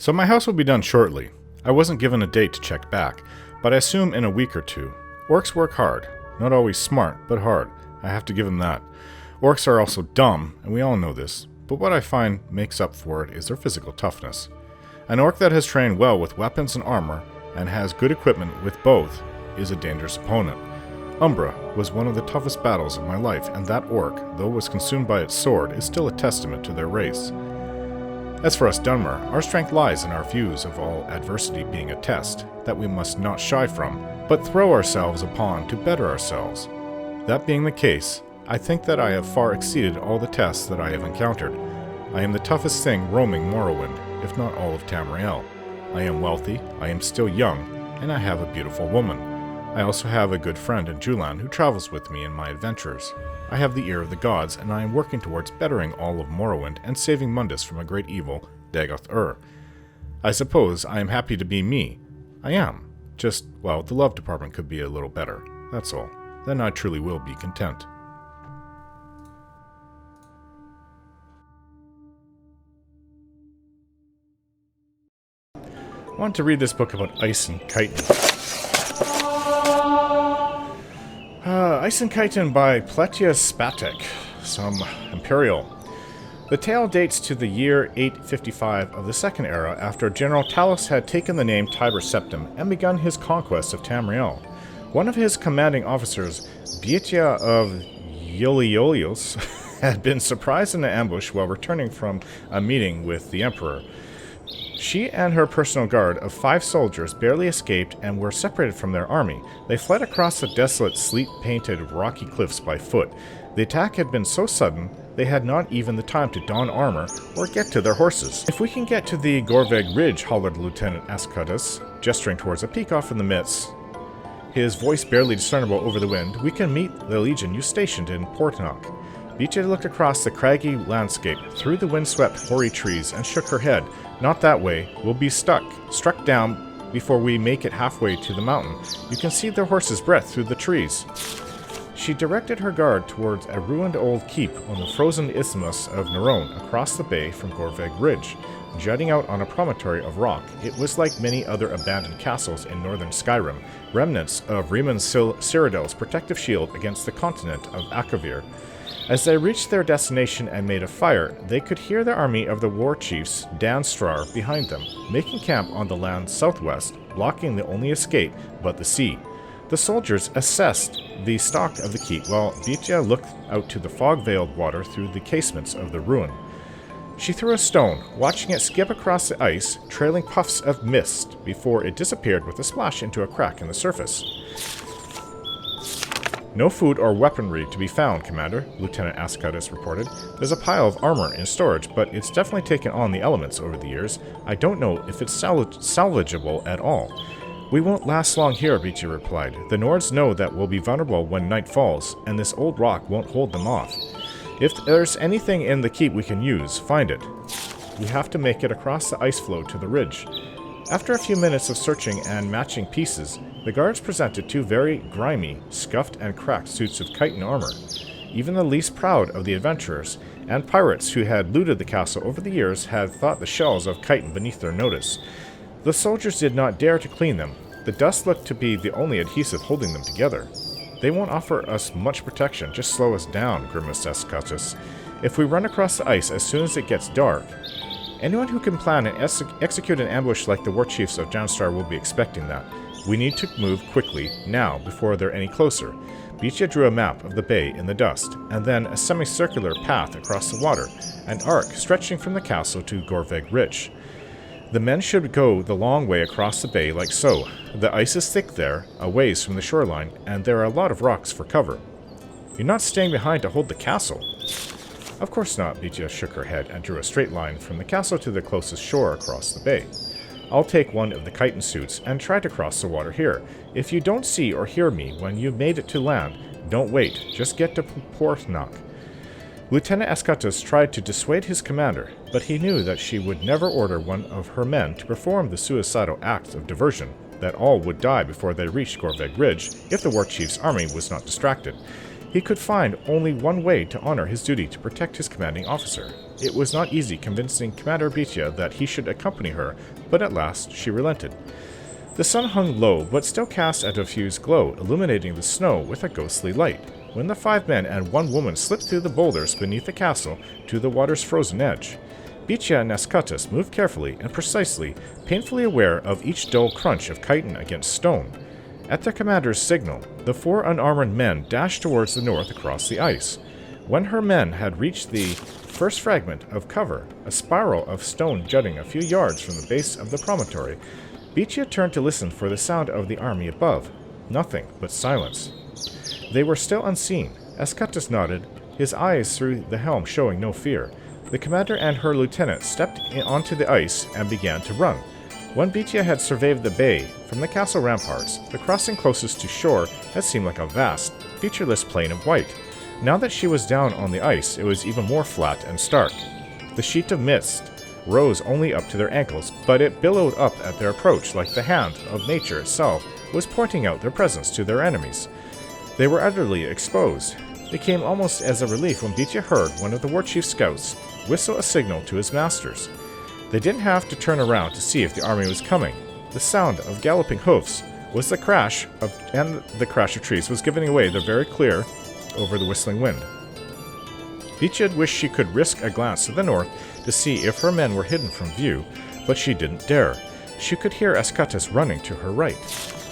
So my house will be done shortly. I wasn't given a date to check back, but I assume in a week or two. Orcs work hard. Not always smart, but hard. I have to give them that. Orcs are also dumb, and we all know this, but what I find makes up for it is their physical toughness. An orc that has trained well with weapons and armor, and has good equipment with both, is a dangerous opponent. Umbra was one of the toughest battles of my life, and that orc, though was consumed by its sword, is still a testament to their race. As for us Dunmer, our strength lies in our views of all adversity being a test that we must not shy from, but throw ourselves upon to better ourselves. That being the case, I think that I have far exceeded all the tests that I have encountered. I am the toughest thing roaming Morrowind, if not all of Tamriel. I am wealthy, I am still young, and I have a beautiful woman. I also have a good friend in Julan who travels with me in my adventures. I have the ear of the gods, and I am working towards bettering all of Morrowind and saving Mundus from a great evil, Dagoth-Ur. I suppose I am happy to be me. I am. Just, well, the love department could be a little better. That's all. Then I truly will be content. I want to read this book about Ice and Kite. Ice and Chitin by Pletius Spatek, some Imperial. The tale dates to the year 855 of the Second Era, after General Talos had taken the name Tiber Septim and begun his conquest of Tamriel. One of his commanding officers, Bietia of Ioliolios, had been surprised in an ambush while returning from a meeting with the Emperor. She and her personal guard of 5 soldiers barely escaped and were separated from their army. They fled across the desolate, sleet-painted, rocky cliffs by foot. The attack had been so sudden, they had not even the time to don armor or get to their horses. "If we can get to the Gorveg Ridge," hollered Lieutenant Ascodus, gesturing towards a peak off in the midst, his voice barely discernible over the wind, "we can meet the legion you stationed in Portnock." Beecha looked across the craggy landscape, through the windswept, hoary trees, and shook her head. "Not that way. We'll be struck down before we make it halfway to the mountain. You can see their horses' breath through the trees." She directed her guard towards a ruined old keep on the frozen isthmus of Nerone, across the bay from Gorveg Ridge. Jutting out on a promontory of rock, it was like many other abandoned castles in northern Skyrim, remnants of Riemann Cyrodiil's protective shield against the continent of Akavir. As they reached their destination and made a fire, they could hear the army of the war chiefs, Dan Strar, behind them, making camp on the land southwest, blocking the only escape but the sea. The soldiers assessed the stock of the keep while Beetia looked out to the fog-veiled water through the casements of the ruin. She threw a stone, watching it skip across the ice, trailing puffs of mist before it disappeared with a splash into a crack in the surface. "No food or weaponry to be found, Commander," Lieutenant Ascodus reported. "There's a pile of armor in storage, but it's definitely taken on the elements over the years. I don't know if it's salvageable at all." "We won't last long here," Beecha replied. "The Nords know that we'll be vulnerable when night falls, and this old rock won't hold them off. If there's anything in the keep we can use, find it. We have to make it across the ice floe to the ridge." After a few minutes of searching and matching pieces, the guards presented 2 very grimy, scuffed and cracked suits of chitin armor. Even the least proud of the adventurers and pirates who had looted the castle over the years had thought the shells of chitin beneath their notice. The soldiers did not dare to clean them. The dust looked to be the only adhesive holding them together. "They won't offer us much protection, just slow us down," grimaced Ascodus. "If we run across the ice as soon as it gets dark, anyone who can plan and execute an ambush like the war chiefs of Downstar will be expecting that. We need to move quickly, now, before they're any closer." Beecha drew a map of the bay in the dust, and then a semicircular path across the water, an arc stretching from the castle to Gorveg Ridge. "The men should go the long way across the bay like so. The ice is thick there, a ways from the shoreline, and there are a lot of rocks for cover." "You're not staying behind to hold the castle?" "Of course not." Beecha shook her head and drew a straight line from the castle to the closest shore across the bay. "I'll take one of the chitin suits and try to cross the water here. If you don't see or hear me when you've made it to land, don't wait. Just get to Portnock." Lieutenant Ascodus tried to dissuade his commander, but he knew that she would never order one of her men to perform the suicidal act of diversion, that all would die before they reached Gorveg Ridge if the war chief's army was not distracted. He could find only one way to honor his duty to protect his commanding officer. It was not easy convincing Commander Beecha that he should accompany her, but at last she relented. The sun hung low, but still cast a diffused glow, illuminating the snow with a ghostly light. When the 5 men and 1 woman slipped through the boulders beneath the castle to the water's frozen edge, Bitia and Escatus moved carefully and precisely, painfully aware of each dull crunch of chitin against stone. At their commander's signal, the 4 unarmored men dashed towards the north across the ice. When her men had reached the first fragment of cover, a spiral of stone jutting a few yards from the base of the promontory, Bitia turned to listen for the sound of the army above. Nothing but silence. They were still unseen. Escatus nodded, his eyes through the helm showing no fear. The commander and her lieutenant stepped onto the ice and began to run. When Bitia had surveyed the bay from the castle ramparts, the crossing closest to shore had seemed like a vast, featureless plain of white. Now that she was down on the ice, it was even more flat and stark. The sheet of mist rose only up to their ankles, but it billowed up at their approach like the hand of nature itself was pointing out their presence to their enemies. They were utterly exposed. It came almost as a relief when Bitia heard one of the war chief's scouts whistle a signal to his masters. They didn't have to turn around to see if the army was coming. The sound of galloping hoofs was the crash of trees was giving away their very clear over the whistling wind. Bitia wished she could risk a glance to the north to see if her men were hidden from view, but she didn't dare. She could hear Escatus running to her right,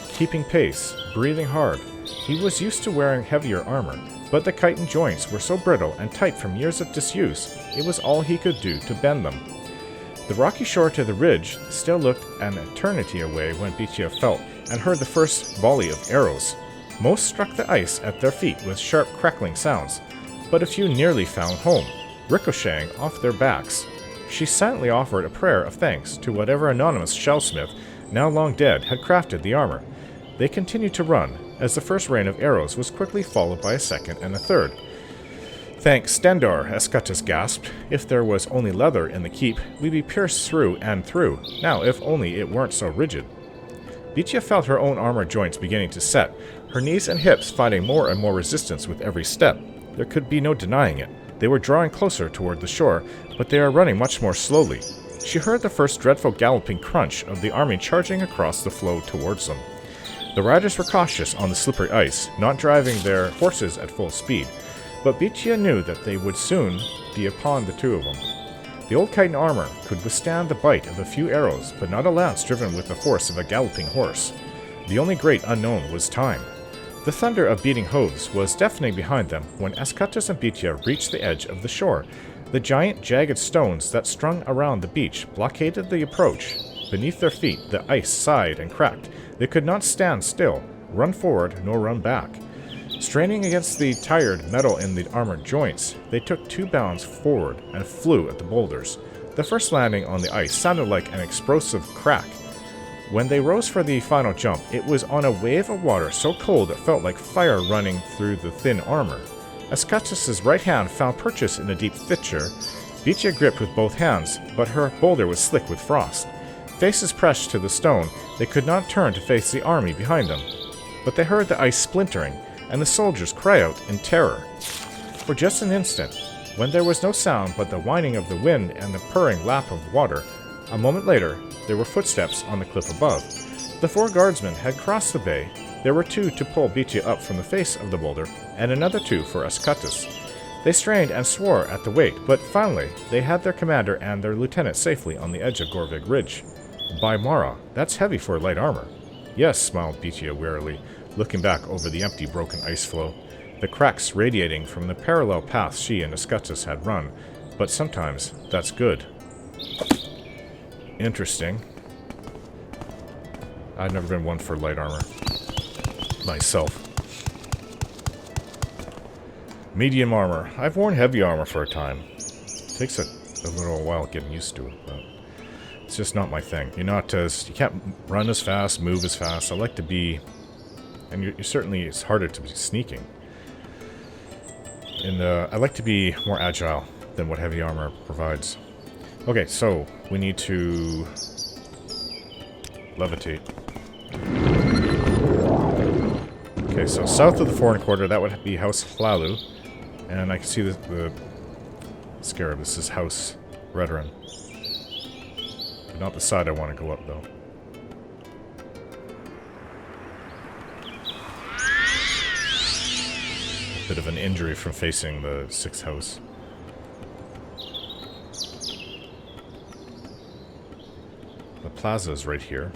keeping pace, breathing hard. He was used to wearing heavier armor, but the chitin joints were so brittle and tight from years of disuse, it was all he could do to bend them. The rocky shore to the ridge still looked an eternity away when Bitia felt and heard the first volley of arrows. Most struck the ice at their feet with sharp crackling sounds, but a few nearly found home, ricocheting off their backs. She silently offered a prayer of thanks to whatever anonymous shellsmith, now long dead, had crafted the armor. They continued to run, as the first rain of arrows was quickly followed by a second and a third. "Thank Stendar," Escatus gasped. "If there was only leather in the keep, we'd be pierced through and through. Now, if only it weren't so rigid." Bitia felt her own armor joints beginning to set, her knees and hips finding more and more resistance with every step. There could be no denying it. They were drawing closer toward the shore, but they are running much more slowly. She heard the first dreadful galloping crunch of the army charging across the floe towards them. The riders were cautious on the slippery ice, not driving their horses at full speed, but Bitia knew that they would soon be upon the 2 of them. The old chitin armor could withstand the bite of a few arrows, but not a lance driven with the force of a galloping horse. The only great unknown was time. The thunder of beating hooves was deafening behind them when Escatus and Bitia reached the edge of the shore. The giant, jagged stones that strung around the beach blockaded the approach. Beneath their feet, the ice sighed and cracked. They could not stand still, run forward, nor run back. Straining against the tired metal in the armored joints, they took 2 bounds forward and flew at the boulders. The first landing on the ice sounded like an explosive crack. When they rose for the final jump, it was on a wave of water so cold it felt like fire running through the thin armor. Escatus's right hand found purchase in a deep fissure. Bitia gripped with both hands, but her boulder was slick with frost. Faces pressed to the stone, they could not turn to face the army behind them. But they heard the ice splintering, and the soldiers cry out in terror. For just an instant, when there was no sound but the whining of the wind and the purring lap of water, a moment later, there were footsteps on the cliff above. The 4 guardsmen had crossed the bay. There were 2 to pull Bitia up from the face of the boulder, and another 2 for Escatus. They strained and swore at the weight, but finally they had their commander and their lieutenant safely on the edge of Gorvig Ridge. "By Mara, that's heavy for light armor." "Yes," smiled Bitia wearily, looking back over the empty, broken ice floe, the cracks radiating from the parallel paths she and Escatus had run. "But sometimes that's good." Interesting. I've never been one for light armor myself. Medium armor. I've worn heavy armor for a time. It takes a little while getting used to it, but it's just not my thing. You can't run as fast, move as fast. I like to be, and you're certainly, it's harder to be sneaking. And I like to be more agile than what heavy armor provides. Okay, so we need to levitate. Okay, so south of the 4 1/4, that would be House Hlalu. And I can see the scarab. This is House Redoran. But not the side I want to go up, though. A bit of an injury from facing the 6th house. The plaza is right here.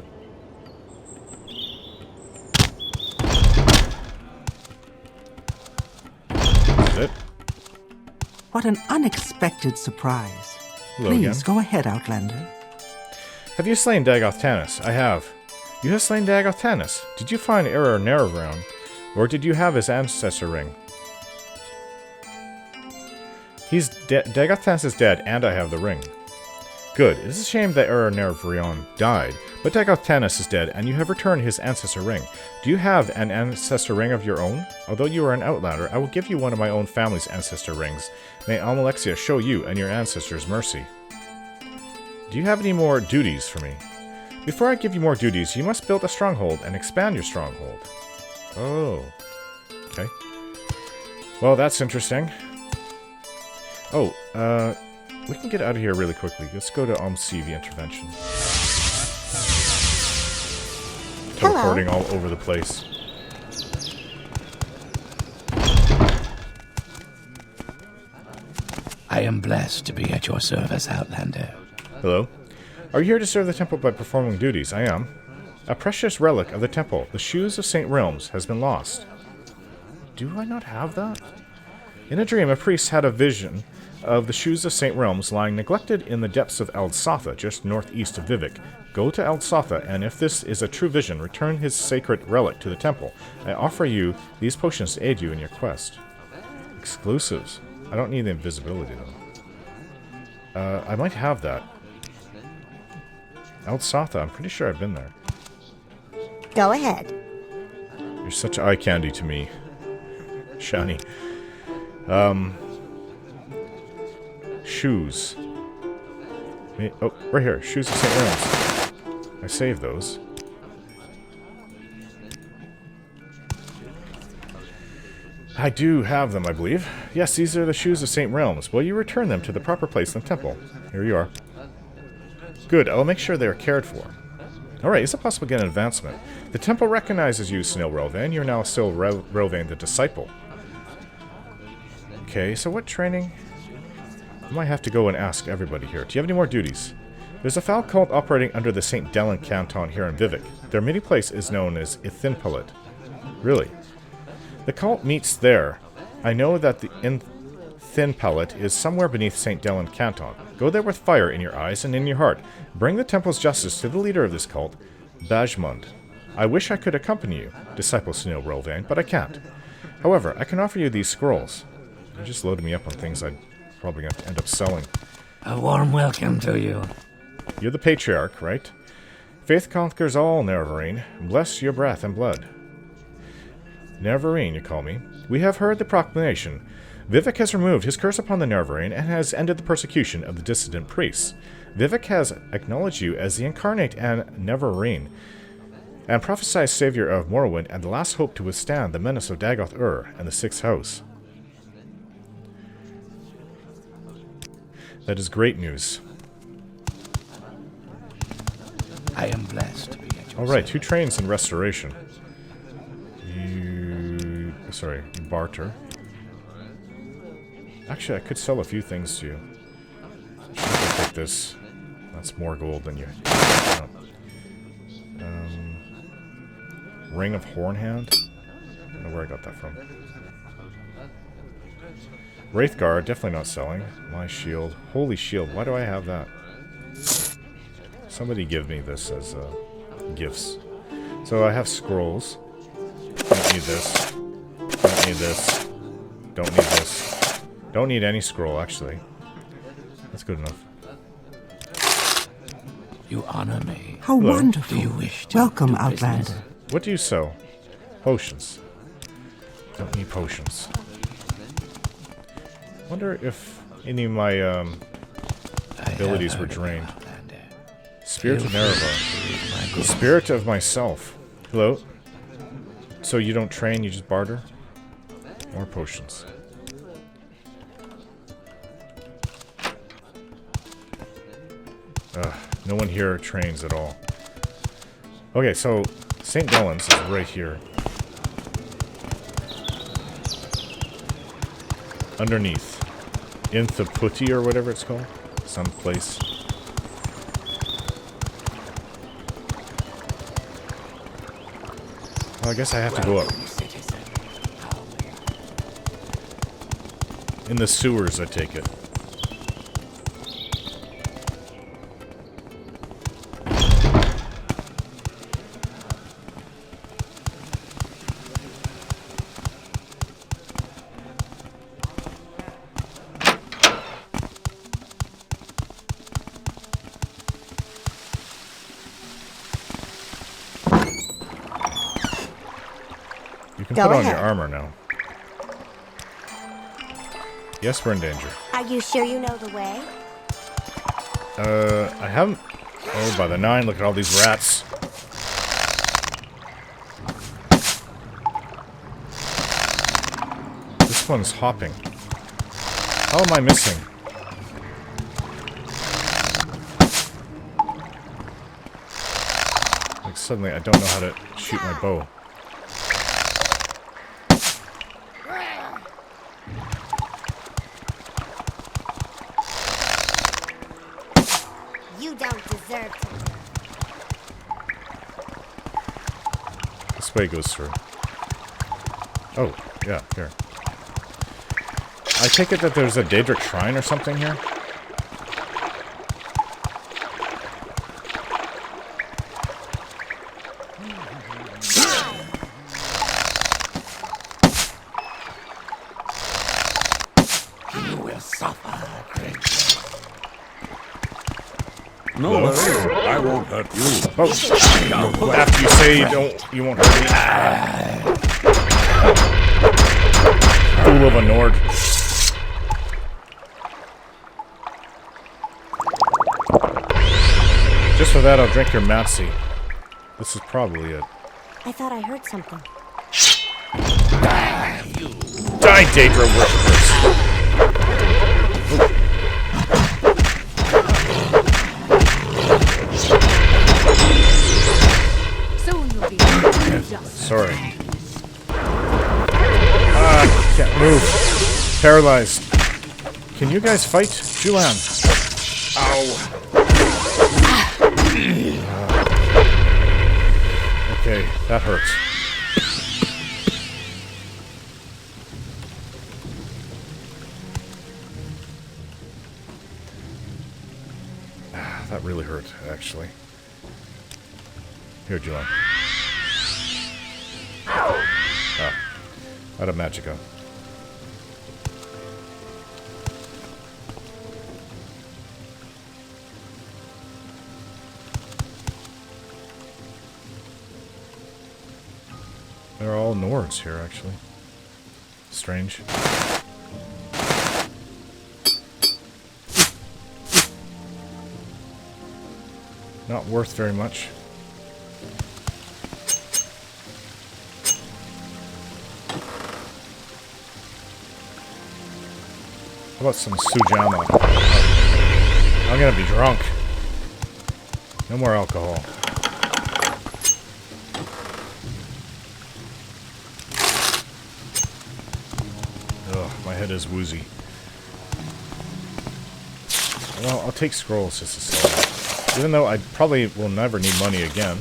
Is it? What an unexpected surprise. Hello Please, again. go ahead, Outlander. Have you slain Dagoth Tanis? I have. You have slain Dagoth Tanis. Did you find Error Nerevrown? Or did you have his ancestor ring? Dagoth Tanis is dead, and I have the ring. Good. It is a shame that Error Nerevrown died, but Dagoth Tanis is dead, and you have returned his ancestor ring. Do you have an ancestor ring of your own? Although you are an outlander, I will give you one of my own family's ancestor rings. May Almalexia show you and your ancestors mercy. Do you have any more duties for me? Before I give you more duties, you must build a stronghold and expand your stronghold. Oh. Okay. Well, that's interesting. Oh, we can get out of here really quickly. Let's go to CV intervention. Teleporting all over the place. I am blessed to be at your service, Outlander. Hello. Are you here to serve the temple by performing duties? I am. A precious relic of the temple, the Shoes of St. Realms, has been lost. Do I not have that? In a dream, a priest had a vision of the Shoes of St. Realms lying neglected in the depths of Eldsatha, just northeast of Vivek. Go to Eldsatha, and if this is a true vision, return his sacred relic to the temple. I offer you these potions to aid you in your quest. Exclusives. I don't need the invisibility, though. I might have that. Eldsatha, I'm pretty sure I've been there. Go ahead. You're such eye candy to me, Shani. Shoes. Oh, right here. Shoes of St. Realms. I saved those. I do have them, I believe. Yes, these are the Shoes of St. Realms. Will you return them to the proper place in the temple? Here you are. Good, I'll make sure they are cared for. Alright, is it possible to get an advancement? The temple recognizes you, Snail Relvain. You're now still Relvain the Disciple. Okay, so what training? I might have to go and ask everybody here. Do you have any more duties? There's a foul cult operating under the St. Delen canton here in Vivek. Their meeting place is known as Ithinpalit. Really? The cult meets there. I know that the Ithinpalit is somewhere beneath St. Delen canton. Go there with fire in your eyes and in your heart. Bring the temple's justice to the leader of this cult, Bajmund. I wish I could accompany you, Disciple Snail Relvain, but I can't. However, I can offer you these scrolls. You just loaded me up on things I'd probably have to end up selling. A warm welcome to you. You're the Patriarch, right? Faith conquers all, Nerevarine. Bless your breath and blood. Nerevarine, you call me. We have heard the proclamation. Vivek has removed his curse upon the Nerevarine and has ended the persecution of the dissident priests. Vivek has acknowledged you as the incarnate and Nerevarine, and prophesied savior of Morrowind and the last hope to withstand the menace of Dagoth and the Sixth House. That is great news. I am blessed to be at your Alright, service. 2 trains in restoration. Sorry, barter. Actually, I could sell a few things to you. Should take this. That's more gold than you. Ring of Hornhand? I don't know where I got that from. Wraithguard, definitely not selling. My shield. Holy shield, why do I have that? Somebody give me this as gifts. So I have scrolls. Don't need this. Don't need this. Don't need this. Don't need any scroll, actually. That's good enough. You honor me. How Hello. wonderful. Do you wish to Welcome, do Outlander. business? What do you sell? Potions. Don't need potions. Wonder if any of my abilities were drained. Spirit of Nerva. The spirit of myself. Hello? So you don't train, you just barter? More potions. No one here trains at all. Okay, so St. Gallen's is right here. Underneath. In Thaputi or whatever it's called. Someplace. Well, I guess I have to go up. In the sewers, I take it. You can Go put on ahead. your armor now. Yes, we're in danger. Are you sure you know the way? I haven't... Oh, by the 9, look at all these rats. This one's hopping. How am I missing? Like, suddenly I don't know how to shoot my bow. You don't deserve to. This way goes through. Oh, yeah, here. I take it that there's a Daedric shrine or something here? You will suffer greatly. No worries, I won't hurt you. Oh, after you say you won't hurt me. Fool of a Nord. Just for that, I'll drink your Matsi. This is probably it. I thought I heard something. Die, Daedra worshippers! Soon you'll be Sorry. Can't move. Paralyzed. Can you guys fight? Julan. Ow. Okay, that hurts. That really hurt, actually. Here, Julan. Oh, out of Magica. They're all Nords here, actually. Strange. Not worth very much. How about some Sujama? Oh, I'm gonna be drunk. No more alcohol. Ugh, my head is woozy. Well, I'll take scrolls just to sell. Even though I probably will never need money again.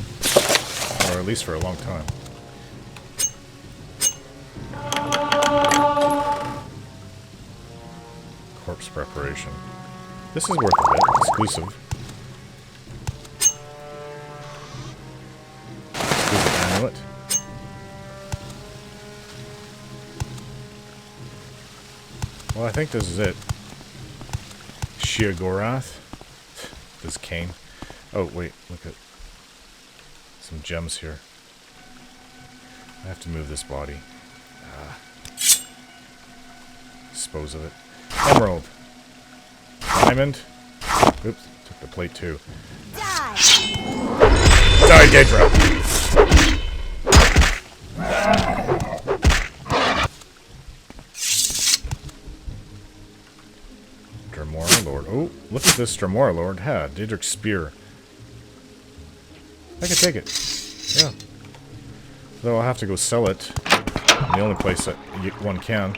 Or at least for a long time. Corpse preparation. This is worth a bit. Exclusive. Exclusive amulet. Well, I think this is it. Sheogorath. This cane. Oh, wait. Look at some gems here. I have to move this body. Dispose of it. Emerald. Diamond. Oops. Took the plate too. Die! Die, Daedra! Dremora Lord. Oh, look at this Dremora Lord. Ha, Daedric's spear. I can take it. Yeah. Though I'll have to go sell it. The only place that one can.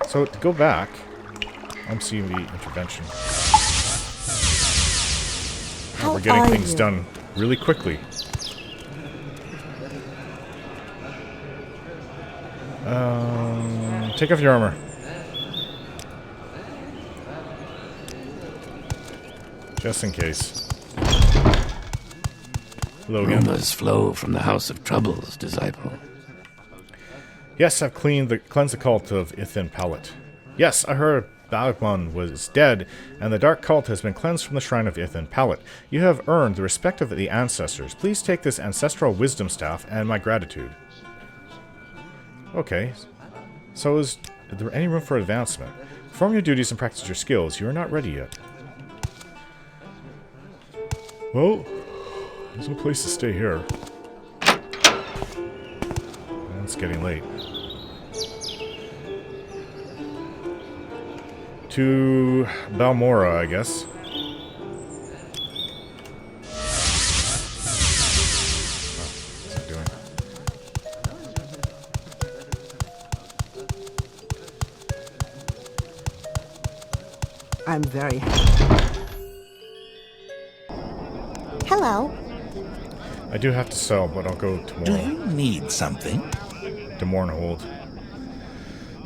So to go back, MCV intervention. How We're getting are things you? done really quickly. Take off your armor. Just in case. Hello again. Rumors flow from the House of Troubles, disciple. Yes, I've cleansed the cult of Ithin Pallet. Yes, I heard Balagmon was dead, and the dark cult has been cleansed from the shrine of Ithin Pallet. You have earned the respect of the ancestors. Please take this ancestral wisdom staff and my gratitude. Okay. So is there any room for advancement? Perform your duties and practice your skills. You are not ready yet. Well, there's no place to stay here. And it's getting late. To Balmora, I guess. What's it doing? I'm very happy. Hello. I do have to sell, but I'll go Do tomorrow. you need something? To Mournhold.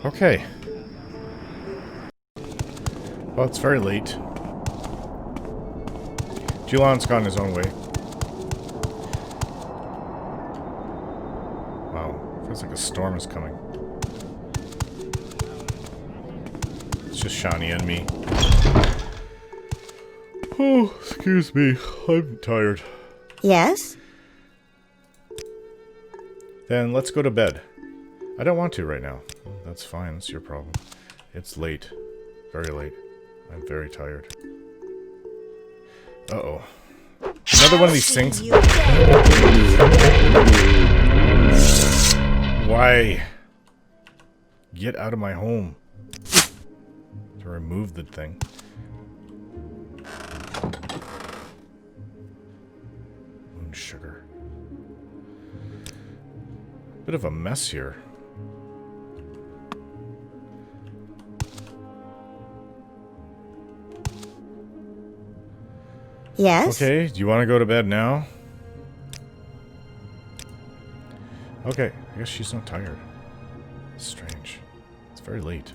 Okay. Well, it's very late. Julan's gone his own way. Wow. Feels like a storm is coming. It's just Shani and me. Oh, excuse me. I'm tired. Yes? Then let's go to bed. I don't want to right now. That's fine. That's your problem. It's late. Very late. I'm very tired. Uh-oh. Another one of these things. Why? Get out of my home. To remove the thing. Moon sugar. Bit of a mess here. Yes? Okay, do you want to go to bed now? Okay, I guess she's not tired. Strange. It's very late.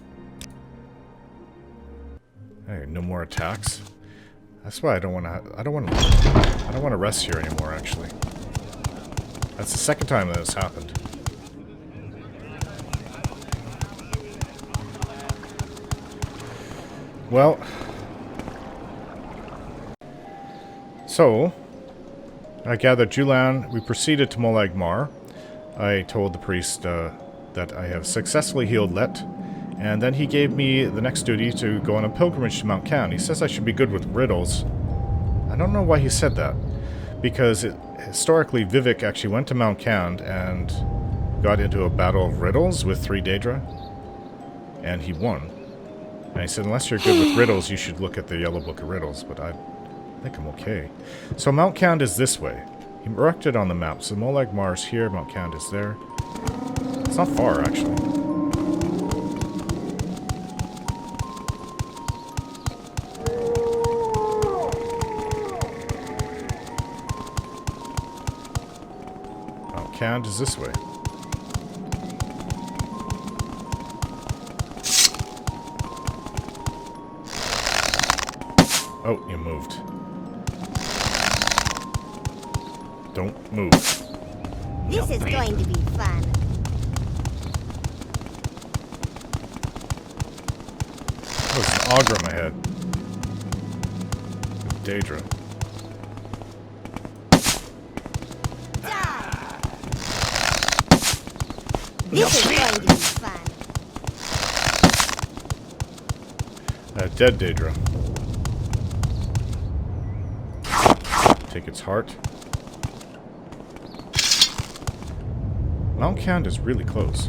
Hey, no more attacks. That's why I don't want to rest here anymore, actually. That's the second time that has happened. Well, so I gathered Julan. We proceeded to Molag Mar. I told the priest that I have successfully healed Let, and then he gave me the next duty to go on a pilgrimage to Mount Can. He says I should be good with riddles. I don't know why he said that, because historically Vivek actually went to Mount Can and got into a battle of riddles with 3 Daedra, and he won. And he said, unless you're good with riddles, you should look at the Yellow Book of Riddles, but I think I'm okay. So Mount Can is this way. He marked it on the map. So Molag Mar's here, Mount Can is there. It's not far, actually. Mount Can is this way. Oh, you moved. Don't move. This is going to be fun. There's an Ogrim ahead. Daedra. This is going to be fun. Dead Daedra. Take its heart. Mount Can is really close.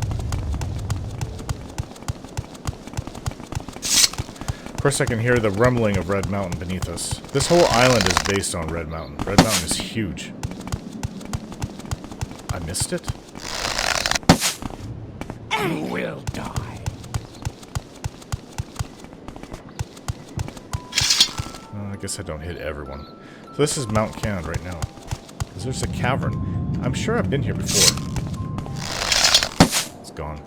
Of course, I can hear the rumbling of Red Mountain beneath us. This whole island is based on Red Mountain. Red Mountain is huge. I missed it? You will die. I guess I don't hit everyone. So this is Mount Can right now. Because there's a cavern. I'm sure I've been here before. It's gone.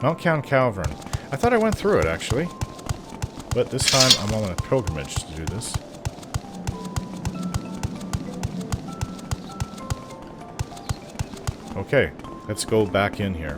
Mount Can Cavern. I thought I went through it, actually. But this time, I'm on a pilgrimage to do this. Okay, let's go back in here.